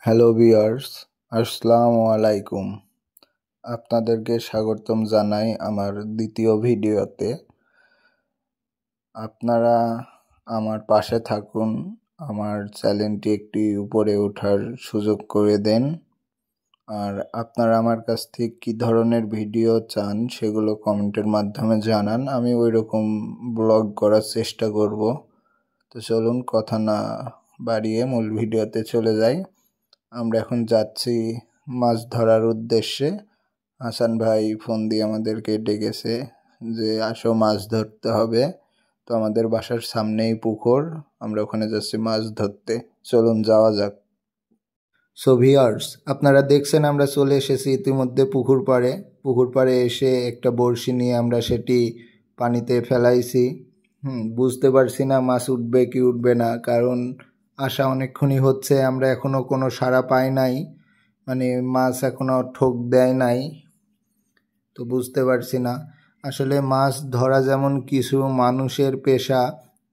Hello viewers, আসসালামু আলাইকুম। আপনাদেরকে স্বাগতম জানাই আমার দ্বিতীয় ভিডিওতে। আপনারা আমার পাশে থাকুন, আমার চ্যানেলটি একটি উপরে ওঠার সুযোগ করে দেন। আর আপনারা আমার কাছ থেকে কী ধরনের ভিডিও চান সেগুলো কমেন্টের মাধ্যমে জানান, আমি ওই রকম ব্লগ করার চেষ্টা করব। তো চলুন কথা না বাড়িয়ে মূল ভিডিওতে চলে যাই। আমরা এখন যাচ্ছি মাছ ধরার উদ্দেশ্যে। হাসান ভাই ফোন দিয়ে আমাদেরকে ডেকেছে যে আসো মাছ ধরতে হবে। তো আমাদের বাসার সামনেই পুকুর, আমরা ওখানে যাচ্ছি মাছ ধরতে। চলুন যাওয়া যাক। সো ভিউয়ার্স, আপনারা দেখছেন আমরা চলে এসেছি ইতিমধ্যে পুকুর পাড়ে এসে একটা বড়শি নিয়ে আমরা সেটি পানিতে ফেলাইছি। বুঝতে পারছি না মাছ উঠবে কি উঠবে না, কারণ আশা অনেকক্ষণই হচ্ছে, আমরা এখনো কোনো সাড়া পাই নাই, মানে মাছ এখনো ঠোক দেয় নাই। তো বুঝতে পারছি না আসলে মাছ ধরা যেমন কিছু মানুষের পেশা,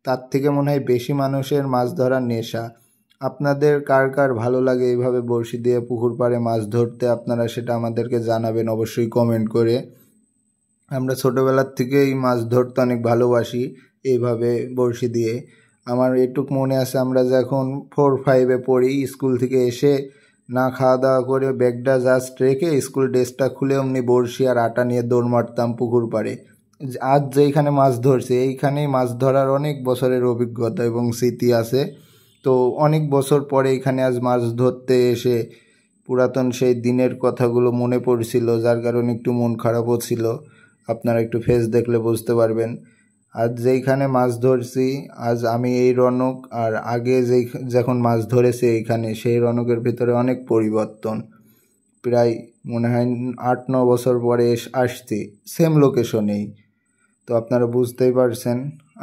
তার থেকে মনে হয় বেশি মানুষের মাছ ধরার নেশা। আপনাদের কার কার ভালো লাগে এইভাবে বড়শি দিয়ে পুকুর পাড়ে মাছ ধরতে, আপনারা সেটা আমাদেরকে জানাবেন অবশ্যই কমেন্ট করে। আমরা ছোটোবেলার থেকেই মাছ ধরতে অনেক ভালোবাসি এইভাবে বড়শি দিয়ে। আমার এটুক মনে আছে, আমরা যখন 4-5-এ পড়ি, স্কুল থেকে এসে না খাওয়া দাওয়া করে ব্যাগটা জাস্ট রেখে স্কুল ড্রেসটা খুলে অমনি বড়শি আর আটা নিয়ে দৌড় মারতাম পুকুর পাড়ে। আজ যেইখানে মাছ ধরছে এইখানেই মাছ ধরার অনেক বছরের অভিজ্ঞতা এবং স্মৃতি আছে। তো অনেক বছর পরে এখানে আজ মাছ ধরতে এসে পুরাতন সেই দিনের কথাগুলো মনে পড়ছিল, যার কারণে একটু মন খারাপও ছিল। আপনারা একটু ফেস দেখলে বুঝতে পারবেন। আজ যেইখানে মাছ ধরছি, আজ আমি এই রনক আর আগে যখন মাছ ধরেছি এইখানে, সেই রনকের ভিতরে অনেক পরিবর্তন। প্রায় মনে হয় 8-9 বছর পরে আসছি সেম লোকেশনেই। তো আপনারা বুঝতেই পারছেন।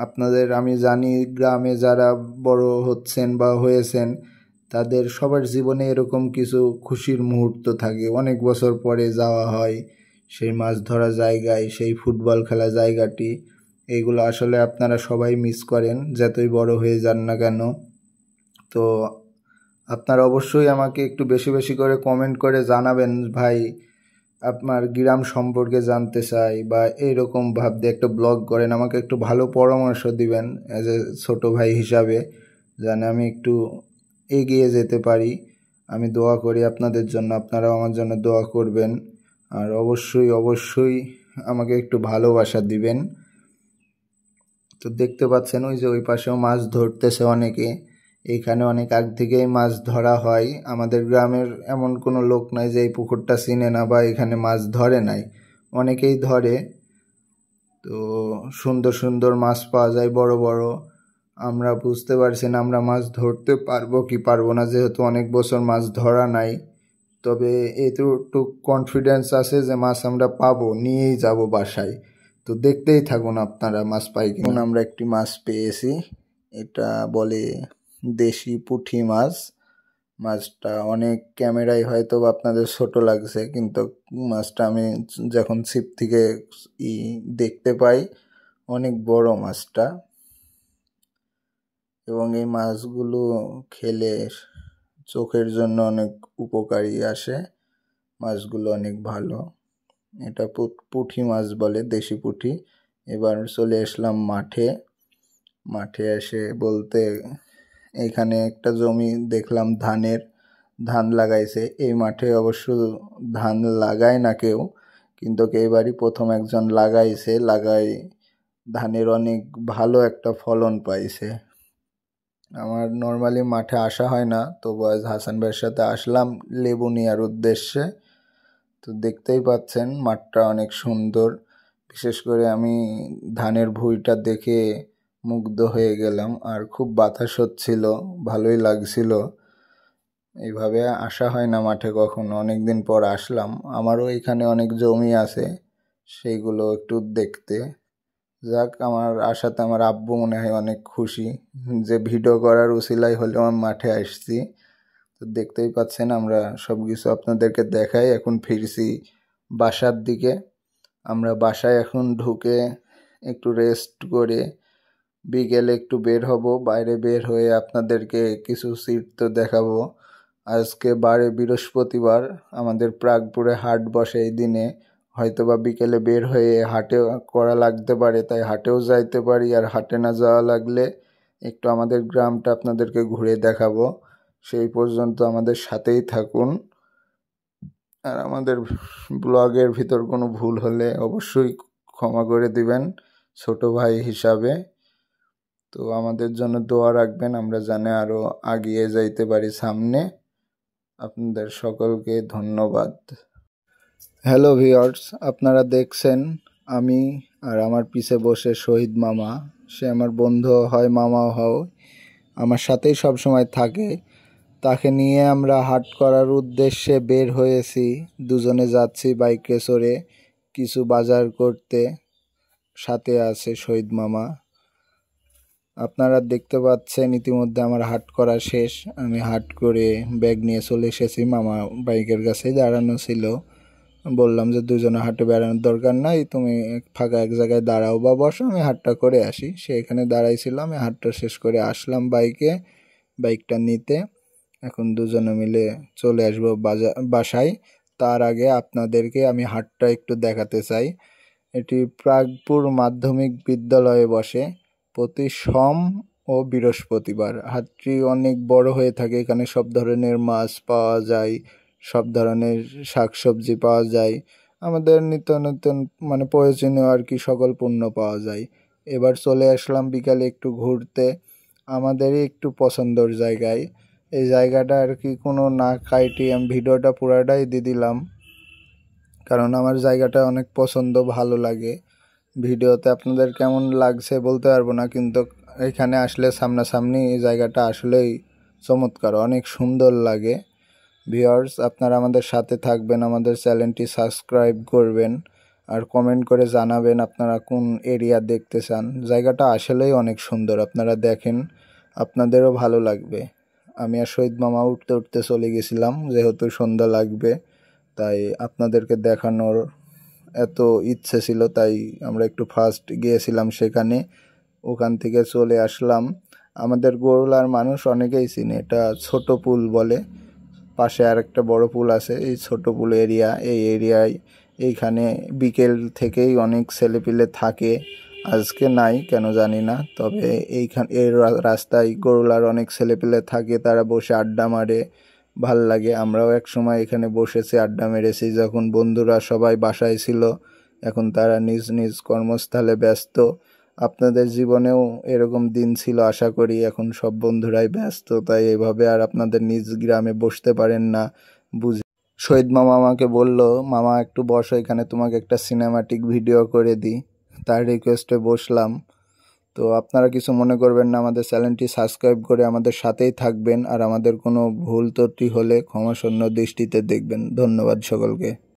আপনাদের আমি জানি গ্রামে যারা বড় হচ্ছেন বা হয়েছেন তাদের সবার জীবনে এরকম কিছু খুশির মুহূর্ত থাকে, অনেক বছর পরে যাওয়া হয় সেই মাছ ধরা জায়গায়, সেই ফুটবল খেলা জায়গাটি। এইগুলো আসলে আপনারা সবাই মিস করেন যতই বড় হয়ে যান না কেন। তো আপনারা অবশ্যই আমাকে একটু বেশি বেশি করে কমেন্ট করে জানাবেন, ভাই আপনার গ্রাম সম্পর্কে জানতে চাই, বা এইরকম ভাবতে একটা ব্লগ করেন, আমাকে একটু ভালো পরামর্শ দিবেন অ্যাজ এ ছোটো ভাই হিসাবে, যেন আমি একটু এগিয়ে যেতে পারি। আমি দোয়া করি আপনাদের জন্য, আপনারাও আমার জন্য দোয়া করবেন। আর অবশ্যই অবশ্যই আমাকে একটু ভালোবাসা দিবেন। তো দেখতে পাচ্ছেন ওই যে ওই পাশেও মাছ ধরতেছে অনেকে। এইখানে অনেক আগ থেকেই মাছ ধরা হয়। আমাদের গ্রামের এমন কোনো লোক নাই যে এই পুকুরটা চিনে না বা এখানে মাছ ধরে নাই, অনেকেই ধরে। তো সুন্দর সুন্দর মাছ পাওয়া যায়, বড় বড়। আমরা বুঝতে পারছি না আমরা মাছ ধরতে পারবো কি পারবো না, যেহেতু অনেক বছর মাছ ধরা নাই। তবে এতটুকু কনফিডেন্স আছে যে মাছ আমরা পাবো, নিয়েই যাব বাসায়। তো দেখতেই থাকুন আপনারা মাছ পাই কিনা। আমরা একটি মাছ পেয়েছি, এটা বলে দেশি পুঁটি মাছ। মাছটা অনেক ক্যামেরায় হয়তো আপনাদের ছোট লাগছে, কিন্তু মাছটা আমি যখন ছিপ থেকে দেখতে পাই অনেক বড় মাছটা। এবং এই মাছগুলো খেলে চোখের জন্য অনেক উপকারী আসে, মাছগুলো অনেক ভালো। এটা পুঁটি মাছ বলে, দেশি পুঁটি। এবার চলে আসলাম মাঠে এসে বলতে এখানে একটা জমি দেখলাম ধান লাগাইছে। এই মাঠে অবশ্য ধান লাগায় না কেউ, কিন্তু এবারই প্রথম একজন লাগাই ধানের অনেক ভালো একটা ফলন পাইছে। আমার নর্মালি মাঠে আসা হয় না, তবু আজ হাসান ভাইয়ের সাথে আসলাম লেবু নেওয়ার উদ্দেশ্যে। তো দেখতেই পাচ্ছেন মাঠটা অনেক সুন্দর। বিশেষ করে আমি ধানের ভুঁইটা দেখে মুগ্ধ হয়ে গেলাম, আর খুব বাতাস হচ্ছিল, ভালোই লাগছিল। এইভাবে আসা হয় না মাঠে কখনো, অনেক দিন পর আসলাম। আমারও এখানে অনেক জমি আছে, সেইগুলো একটু দেখতে। যাক, আমার আসাতে আমার আব্বু মনে হয় অনেক খুশি যে ভিডিও করার উছিলাই হলেও আমি মাঠে আসছি। তো দেখতেই পাচ্ছেন আমরা সব কিছু আপনাদেরকে দেখাই। এখন ফিরছি বাসার দিকে। আমরা বাসায় এখন ঢুকে একটু রেস্ট করে বিকেলে একটু বের হব। বাইরে বের হয়ে আপনাদেরকে কিছু সিট তো দেখাবো। আজকে বারে বৃহস্পতিবার, আমাদের প্রাগপুরে হাট বসে এই দিনে। হয়তোবা বিকেলে বের হয়ে হাটে করা লাগতে পারে, তাই হাটেও যাইতে পারি। আর হাটে না যাওয়া লাগলে একটু আমাদের গ্রামটা আপনাদেরকে ঘুরে দেখাবো। সেই পর্যন্ত আমাদের সাথেই থাকুন। আর আমাদের ব্লগের ভিতর কোনো ভুল হলে অবশ্যই ক্ষমা করে দিবেন ছোট ভাই হিসাবে। তো আমাদের জন্য দোয়া রাখবেন, আমরা জানে আরও এগিয়ে যাইতে পারি সামনে। আপনাদের সকলকে ধন্যবাদ। হ্যালো ভিউয়ার্স, আপনারা দেখছেন আমি আর আমার পিছে বসে শহীদ মামা। সে আমার বন্ধু হয়, মামাও হয়, আমার সাথেই সব সময় থাকে। তাকে নিয়ে আমরা হাট করার উদ্দেশ্যে বের হয়েছি। দুজনে যাচ্ছি বাইকে চড়ে কিছু বাজার করতে। সাথে আছে শহীদ মামা। আপনারা দেখতে পাচ্ছেন ইতিমধ্যে আমার হাট করা শেষ। আমি হাট করে ব্যাগ নিয়ে চলে এসেছি। মামা বাইকের কাছে দাঁড়ানো ছিল। বললাম যে দুজনে হাটে বেড়ানোর দরকার নাই, তুমি ফাঁকা এক জায়গায় দাঁড়াও বা বসো, আমি হাটটা করে আসি। সে এখানে দাঁড়াইছিল, আমি হাটটা শেষ করে আসলাম বাইকটা নিতে। এখন দুজনে মিলে চলে আসবো বাসায়। তার আগে আপনাদেরকে আমি হাটটা একটু দেখাতে চাই। এটি প্রাগপুর মাধ্যমিক বিদ্যালয়ে বসে প্রতি সোম ও বৃহস্পতিবার। হাটটি অনেক বড় হয়ে থাকে। এখানে সব ধরনের মাছ পাওয়া যায়, সব ধরনের শাকসবজি পাওয়া যায়, আমাদের নিত্য নতুন মানে প্রয়োজনীয় আর কি সকল পণ্য পাওয়া যায়। এবার চলে আসলাম বিকালে একটু ঘুরতে আমাদেরই একটু পছন্দের জায়গায়। এই জায়গাটা আর কি কোনো না কাইটি আমি ভিডিওটা পুরাটাই দিয়ে দিলাম, কারণ আমার জায়গাটা অনেক পছন্দ, ভালো লাগে। ভিডিওতে আপনাদের কেমন লাগছে বলতে পারবো না, কিন্তু এখানে আসলে সামনাসামনি এই জায়গাটা আসলেই চমৎকার, অনেক সুন্দর লাগে। ভিউয়ার্স, আপনারা আমাদের সাথে থাকবেন, আমাদের চ্যানেলটি সাবস্ক্রাইব করবেন আর কমেন্ট করে জানাবেন আপনারা কোন এরিয়া দেখতে চান। জায়গাটা আসলেই অনেক সুন্দর, আপনারা দেখেন, আপনাদেরও ভালো লাগবে। আমি আর শহীদ মামা উঠতে উঠতে চলে গেছিলাম, যেহেতু সন্ধ্যা লাগবে তাই আপনাদেরকে দেখানোর এত ইচ্ছে ছিল, তাই আমরা একটু ফার্স্ট গিয়েছিলাম সেখানে। ওখান থেকে চলে আসলাম। আমাদের গরুলার মানুষ অনেকেই চিনে, এটা ছোট পুল বলে। পাশে আর একটা বড় পুল আছে, এই ছোট পুল এরিয়া। এই এরিয়ায় এইখানে বিকেল থেকেই অনেক ছেলেপিলে থাকে। আজকে নাই কেন জানি না, তবে এই রাস্তায় গরুলার অনেক ছেলেপিলে থাকে, তারা বসে আড্ডা মারে, ভাল লাগে। আমরাও এক সময় এখানে বসেছি, আড্ডা মেরেছি, যখন বন্ধুরা সবাই বাসায় ছিল। এখন তারা নিজ নিজ কর্মস্থলে ব্যস্ত। আপনাদের জীবনেও এরকম দিন ছিল আশা করি। এখন সব বন্ধুরাই ব্যস্ত, তাই এভাবে আর আপনাদের নিজ গ্রামে বসতে পারেন না, বুঝে। শহীদ মামা আমাকে বলল, মামা একটু বসো এখানে, তোমাকে একটা সিনেমাটিক ভিডিও করে দিই। তার রিকোয়েস্টে বসলাম। তো আপনারা কিছু মনে করবেন না, আমাদের চ্যানেলটি সাবস্ক্রাইব করে আমাদের সাথেই থাকবেন। আর আমাদের কোনো ভুল ত্রুটি হলে ক্ষমাশূন্য দৃষ্টিতে দেখবেন। ধন্যবাদ সকলকে।